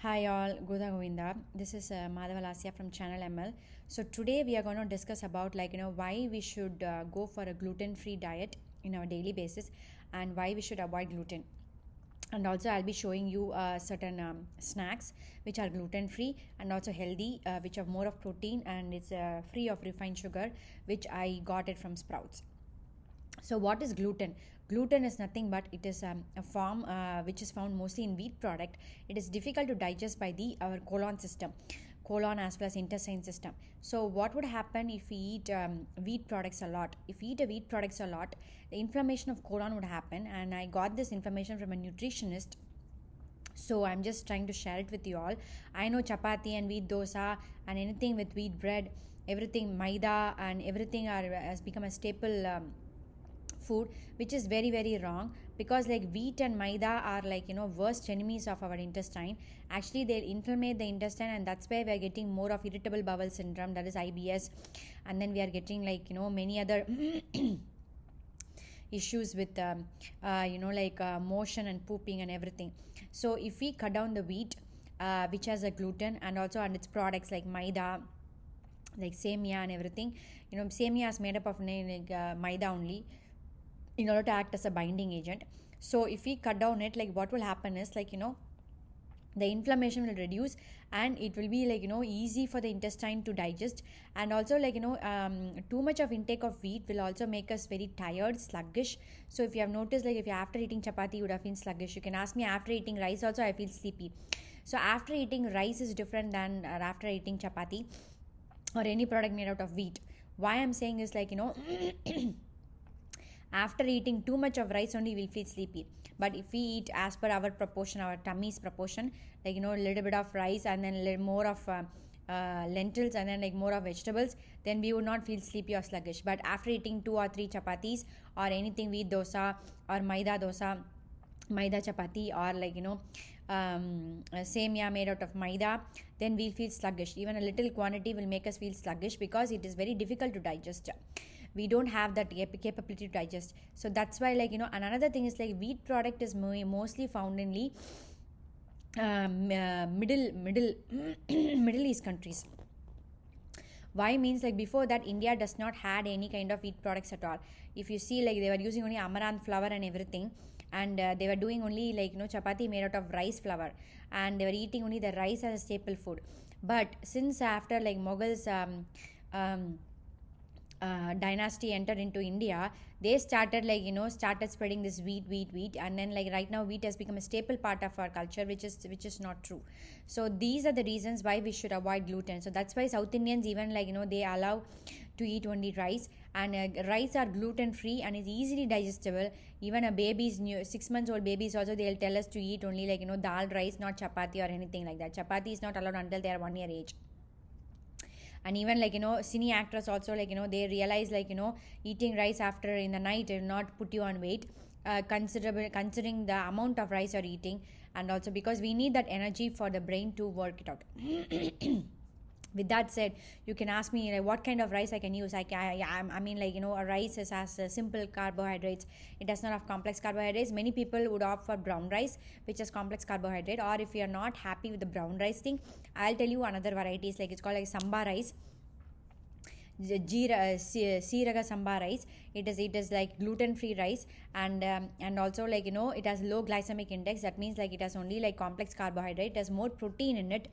Hi all, Goda Govinda. This is Madhava Lasya from Channel ML. So today we are going to discuss about why we should go for a gluten-free diet in our daily basis and why we should avoid gluten. And also I'll be showing you certain snacks which are gluten-free and also healthy, which have more of protein and it's free of refined sugar, which I got it from Sprouts. So, what is gluten? Gluten is nothing but it is a form which is found mostly in wheat product. It is difficult to digest by the our colon system, colon as well as intestine system. So, what would happen if we eat wheat products a lot? If we eat a wheat products a lot, the inflammation of colon would happen. And I got this information from a nutritionist, so I'm just trying to share it with you all. I know chapati and wheat dosa and anything with wheat bread, everything maida and everything are has become a staple food, which is very very wrong, because like wheat and maida are worst enemies of our intestine. Actually they'll inflammate the intestine, and that's why we are getting more of irritable bowel syndrome, that is IBS. And then we are getting many other issues with motion and pooping and everything. So if we cut down the wheat, which has a gluten, and also and its products like maida, like semia and everything. Semia is made up of maida only, in order to act as a binding agent. So if we cut down it, like what will happen is the inflammation will reduce, and it will be easy for the intestine to digest. And also too much of intake of wheat will also make us very tired, sluggish. So if you have noticed, like if you after eating chapati you would have been sluggish, you can ask me after eating rice also I feel sleepy. So after eating rice is different than after eating chapati or any product made out of wheat. Why I'm saying is after eating too much of rice only we'll feel sleepy. But if we eat as per our proportion, our tummy's proportion, a little bit of rice and then a little more of lentils and then more of vegetables, then we would not feel sleepy or sluggish. But after eating two or three chapatis or anything wheat dosa or dosa, maida chapati, or semia made out of maida, then we'll feel sluggish. Even a little quantity will make us feel sluggish because it is very difficult to digest. We don't have that capability to digest. So that's why and another thing is wheat product is mostly found in the middle middle east countries. Why means before that India does not had any kind of wheat products at all. If you see, they were using only amaranth flour and everything, and they were doing only chapati made out of rice flour, and they were eating only the rice as a staple food. But since after Mughals dynasty entered into India, they started started spreading this wheat, and then right now wheat has become a staple part of our culture, which is not true. So these are the reasons why we should avoid gluten. So that's why South Indians even they allow to eat only rice, and rice are gluten free and is easily digestible. Even a baby's new 6 months old babies also, they'll tell us to eat only dal rice, not chapati or anything like that. Chapati is not allowed until they are 1 year age. And even cine actors also they realize eating rice after in the night will not put you on weight, considering the amount of rice you're eating, and also because we need that energy for the brain to work it out. With that said, you can ask me what kind of rice I can use. I mean a rice has simple carbohydrates. It does not have complex carbohydrates. Many people would opt for brown rice, which has complex carbohydrate. Or if you are not happy with the brown rice thing, I'll tell you another varieties, it's called samba rice, Siraga samba rice. It is like gluten free rice, and also it has low glycemic index. That means it has only complex carbohydrate. It has more protein in it,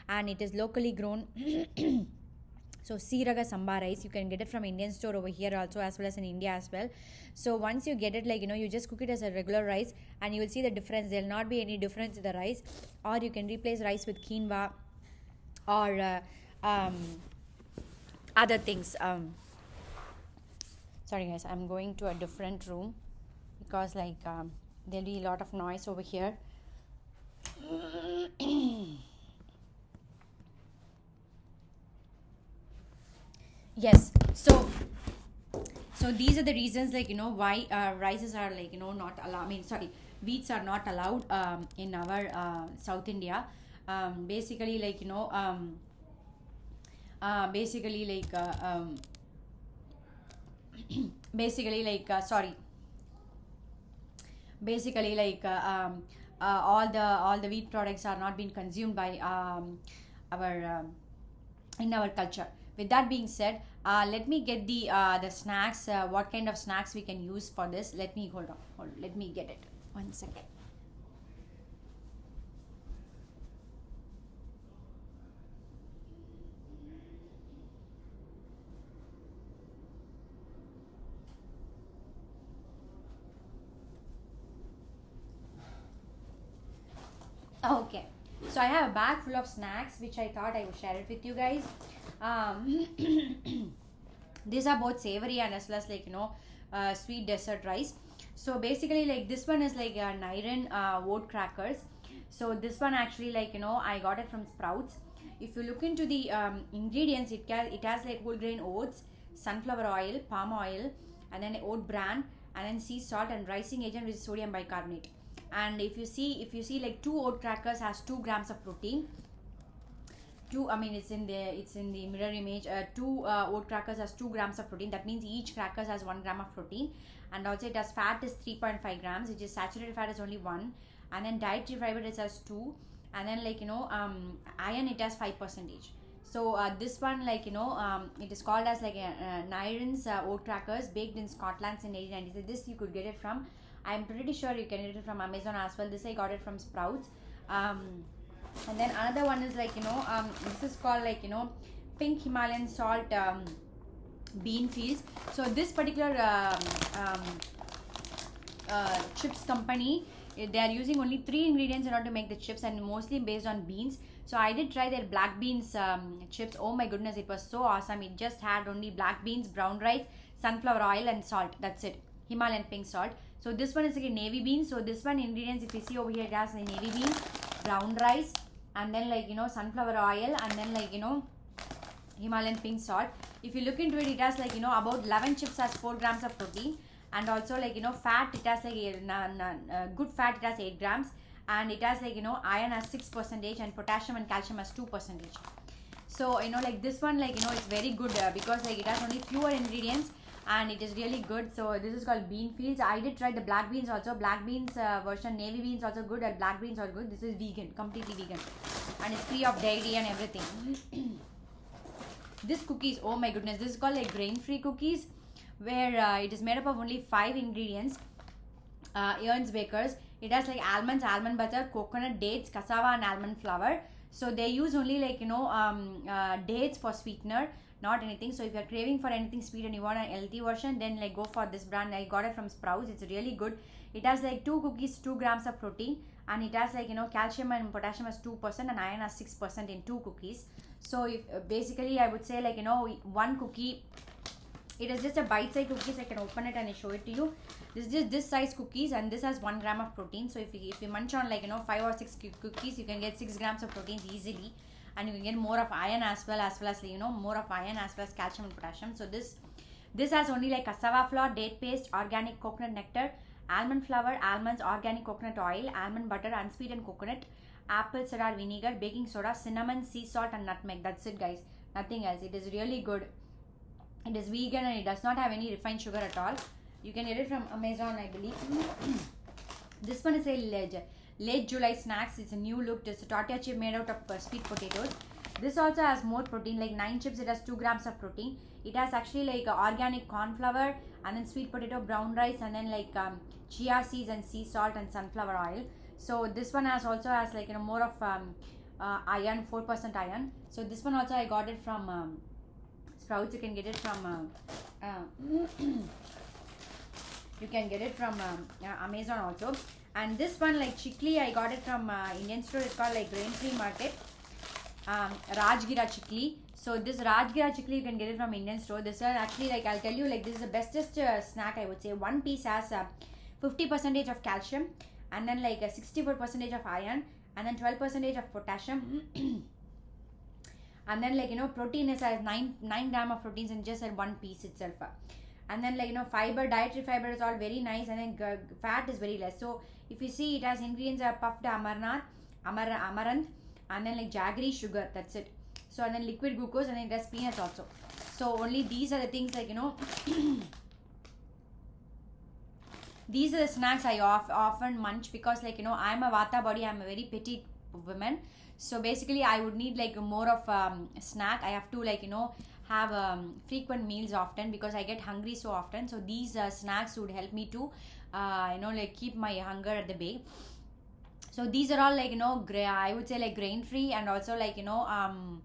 and it is locally grown. So Siraga samba rice, you can get it from Indian store over here also, as well as in India as well. So once you get it, you just cook it as a regular rice, and you will see the difference. There will not be any difference in the rice. Or you can replace rice with quinoa or other things. Sorry guys, I'm going to a different room because there'll be a lot of noise over here. Yes, so these are the reasons why rices are not allowed, I mean sorry, wheats are not allowed in our South India. Basically basically basically sorry basically all the wheat products are not being consumed by our in our culture. With that being said, let me get the snacks. What kind of snacks we can use for this? Let me hold. Let me get it. 1 second. Okay, so I have a bag full of snacks which I thought I would share it with you guys. Um, these are both savory and as well as sweet dessert rice. So basically, like this one is like Nairan oat crackers. So this one actually I got it from Sprouts. If you look into the ingredients, it has like whole grain oats, sunflower oil, palm oil, and then oat bran, and then sea salt and rising agent which is sodium bicarbonate. And if you see like two oat crackers has 2 grams of protein. Two, I mean it's in the mirror image. Two oat crackers has 2 grams of protein. That means each crackers has 1 gram of protein. And also it has fat is 3.5 grams, which is saturated fat is only 1. And then dietary fiber it has 2. And then iron it has 5 percentage. So this one it is called as Nairan's oat crackers baked in Scotland in 1896. This you could get it from, I'm pretty sure you can get it from Amazon as well. This I got it from Sprouts. And then another one is this is called pink Himalayan salt bean fields. So this particular chips company, they are using only 3 ingredients in order to make the chips, and mostly based on beans. So I did try their black beans chips. Oh my goodness, it was so awesome. It just had only black beans, brown rice, sunflower oil and salt. That's it. Himalayan pink salt. So this one is like a navy bean. So this one ingredients, if you see over here, it has a navy bean, brown rice, and then sunflower oil, and then Himalayan pink salt. If you look into it, it has about 11 chips has 4 grams of protein, and also fat, it has good fat, it has 8 grams, and it has iron has 6 percentage, and potassium and calcium has 2 percentage. So this one it's very good because it has only fewer ingredients and it is really good. So this is called bean fields. I did try the black beans also. Black beans version, navy beans also good, and black beans are good. This is vegan, completely vegan, and it's free of dairy and everything. This cookies, oh my goodness, this is called grain free cookies, where it is made up of only 5 ingredients. Ernst Bakers, it has almonds, almond butter, coconut, dates, cassava and almond flour. So they use only dates for sweetener, not anything. So if you're craving for anything sweet and you want a healthy version, then go for this brand. I got it from Sprouts. It's really good. It has 2 cookies, 2 grams of protein, and it has calcium and potassium as 2% and iron as 6% in 2 cookies. So if basically I would say one cookie, it is just a bite-sized cookies. I can open it and I show it to you. This is just this size cookies, and this has 1 gram of protein. So if you munch on 5 or 6 cookies, you can get 6 grams of proteins easily, and you can get more of iron as well as more of iron as well as calcium and potassium. So this has only cassava flour, date paste, organic coconut nectar, almond flour, almonds, organic coconut oil, almond butter, unsweetened coconut, apple cider vinegar, baking soda, cinnamon, sea salt and nutmeg. That's it guys, nothing else. It is really good. It is vegan and it does not have any refined sugar at all. You can get it from Amazon, I believe. This one is a late July snacks. It's a new look. It's a tortilla chip made out of sweet potatoes. This also has more protein, 9 chips. It has 2 grams of protein. It has actually organic corn flour, and then sweet potato, brown rice, and then chia seeds and sea salt and sunflower oil. So this one also has more of iron, 4% iron. So this one also I got it from Sprouts. You can get it from you can get it from Amazon also. And this one Chikli, I got it from Indian store. It's called Grain Free Market, Rajgira Chikli. So this Rajgira Chikli, you can get it from Indian store. This is actually I'll tell you this is the bestest snack, I would say. One piece has 50% of calcium, and then 64% of iron, and then 12% of potassium. And then protein is 9 gram of proteins in just one piece itself. And then fiber, dietary fiber is all very nice, and then fat is very less. So if you see, it has ingredients puffed amaranth, and then jaggery sugar. That's it. So and then liquid glucose, and then it has peanuts also. So only these are the things these are the snacks I often munch because, like, I'm a vata body, I'm a very petite woman. So basically I would need like more of snack. I have to, like, have frequent meals often because I get hungry so often. So these snacks would help me to like keep my hunger at the bay. So these are all, like, I would say, like, grain free, and also, like, um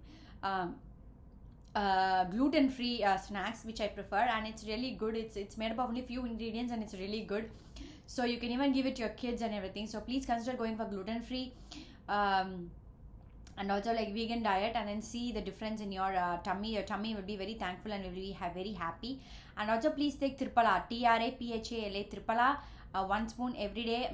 gluten free snacks, which I prefer, and it's really good. It's made up of only few ingredients, and it's really good. So you can even give it to your kids and everything. So please consider going for gluten free, um, and also like vegan diet, and then see the difference in your tummy. Your tummy will be very thankful and will be very happy. And also please take Triphala, Traphala, Triphala, 1 spoon every day.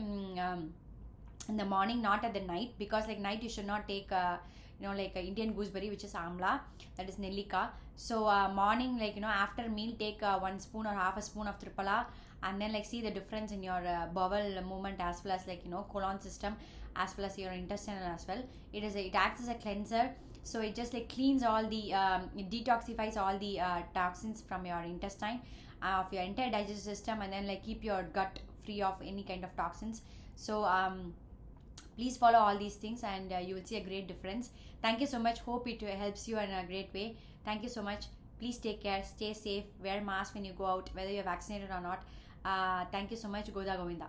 In the morning, not at the night, because like night you should not take like Indian gooseberry, which is amla, that is nellika. So morning, like, after meal, take 1 spoon or half a spoon of Triphala, and then like see the difference in your bowel movement, as well as, like, colon system, as well as your intestinal as well. It acts as a cleanser. So it just like cleans all the it detoxifies all the toxins from your intestine, of your entire digestive system, and then like keep your gut free of any kind of toxins. So please follow all these things, and you will see a great difference. Thank you so much. Hope it helps you in a great way. Thank you so much. Please take care, stay safe, wear mask when you go out, whether you're vaccinated or not. Thank you so much. Goda Govinda.